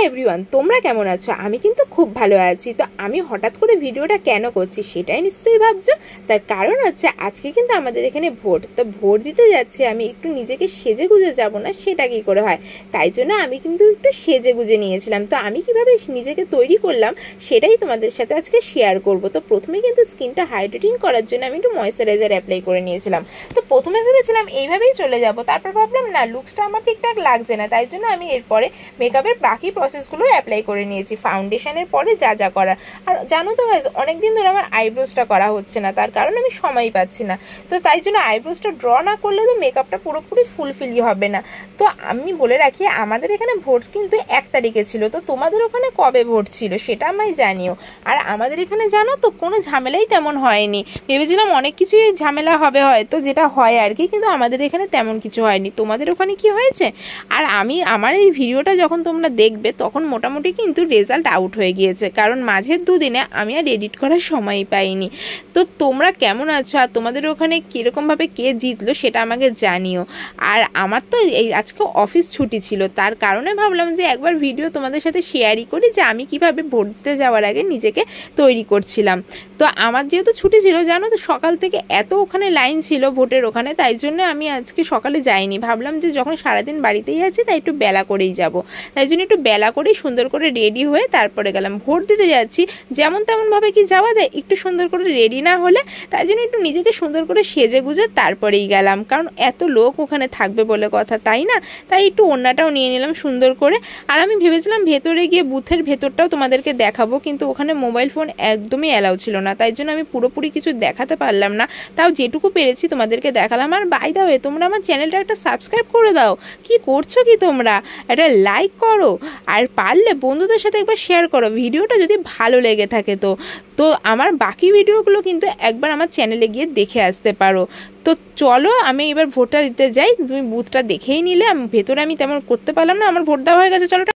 Everyone, তোমরা কেমন আছো? আমি কিন্তু খুব ভালো আছি। তো আমি হঠাৎ করে ভিডিওটা কেন করছি সেটাই নিশ্চয়ই ভাবছো। তার কারণ হচ্ছে আজকে কিন্তু আমাদের এখানে ভোট, তো ভোট দিতে যাচ্ছি। আমি একটু নিজেকে সেজে গুজে যাবো না সেটা কি করে হয়, তাই জন্য আমি কিন্তু একটু সেজে গুজে নিয়েছিলাম। তো আমি কিভাবে নিজেকে তৈরি করলাম সেটাই তোমাদের সাথে আজকে শেয়ার করব। তো প্রথমে কিন্তু স্কিনটা হাইড্রেটিং করার জন্য আমি একটু ময়েশ্চারাইজার অ্যাপ্লাই করে নিয়েছিলাম। তো প্রথমে ভেবেছিলাম এইভাবেই চলে যাব, তারপর ভাবলাম না, লুকসটা আমার ঠিকঠাক লাগছে না, তাই জন্য আমি এরপরে মেকআপের বাকি প্রসেসগুলো অ্যাপ্লাই করে নিয়েছি ফাউন্ডেশনের পরে যা যা করার। আর জানো তো গাইস, অনেকদিন ধরে আমার আইব্রোজটা করা হচ্ছে না, তার কারণ আমি সময় পাচ্ছি না। তো তাই জন্য আইব্রোজটা ড্র না করলে তো মেকআপটা পুরোপুরি ফুলফিলই হবে না। তো আমি বলে রাখি, আমাদের এখানে ভোট কিন্তু 1 তারিখে ছিল। তো তোমাদের ওখানে কবে ভোট ছিল সেটা আমায় জানিও। আর আমাদের এখানে জানো তো কোনো ঝামেলাই তেমন হয়নি। ভেবেছিলাম অনেক কিছুই ঝামেলা হবে হয়তো, যেটা হয় আর কি, কিন্তু আমাদের এখানে তেমন কিছু হয়নি। তোমাদের ওখানে কি হয়েছে? আর আমার এই ভিডিওটা যখন তোমরা দেখবে তখন মোটামুটি কিন্তু রেজাল্ট আউট হয়ে গিয়েছে, কারণ মাঝের দুদিনে আমি আর এডিট করার সময় পাইনি। তো তোমরা কেমন আছো আর তোমাদের ওখানে কীরকমভাবে কে জিতলো সেটা আমাকে জানিও। আর আমার তো এই আজকে অফিস ছুটি ছিল, তার কারণে ভাবলাম যে একবার ভিডিও তোমাদের সাথে শেয়ারই করি যে আমি কিভাবে ভোট দিতে যাওয়ার আগে নিজেকে তৈরি করছিলাম। তো আমার যেহেতু ছুটি ছিল, জানো তো সকাল থেকে এত ওখানে লাইন ছিল ভোটের ওখানে, তাই জন্য আমি আজকে সকালে যাইনি। ভাবলাম যে যখন সারাদিন বাড়িতেই আছি তাই একটু বেলা করেই যাব, তাই জন্য একটু বেলা করেই সুন্দর করে রেডি হয়ে তারপরে গেলাম। ভোট দিতে যাচ্ছি, যেমন তেমনভাবে কি যাওয়া যায়, একটু সুন্দর করে রেডি না হলে, তাই জন্য একটু নিজেকে সুন্দর করে সেজে গুজে তারপরেই গেলাম, কারণ এত লোক ওখানে থাকবে বলে কথা, তাই না? তাই একটু ওড়নাটাও নিয়ে নিলাম সুন্দর করে। আর আমি ভেবেছিলাম ভেতরে গিয়ে বুথের ভেতরটাও তোমাদেরকে দেখাবো, কিন্তু ওখানে মোবাইল ফোন একদমই অ্যালাউ ছিল না, তাই জন্য আমি পুরোপুরি কিছু দেখাতে পারলাম না। তাও যেটুকু পেরেছি তোমাদেরকে দেখালাম। আর বাই দা ওয়ে, তোমরা আমার চ্যানেলটা একটা সাবস্ক্রাইব করে দাও। কি করছো কি তোমরা? একটা লাইক করো, আর পারলে বন্ধুদের সাথে একবার শেয়ার করো ভিডিওটা যদি ভালো লেগে থাকে। তো তো আমার বাকি ভিডিওগুলো কিন্তু একবার আমার চ্যানেলে গিয়ে দেখে আসতে পারো। তো চলো আমি এবার ভোটটা দিতে যাই। তুমি বুথটা দেখেই নিলে, ভেতরে আমি তেমন করতে পারলাম না, আমার ভোট দেওয়া হয়ে গেছে। চলো।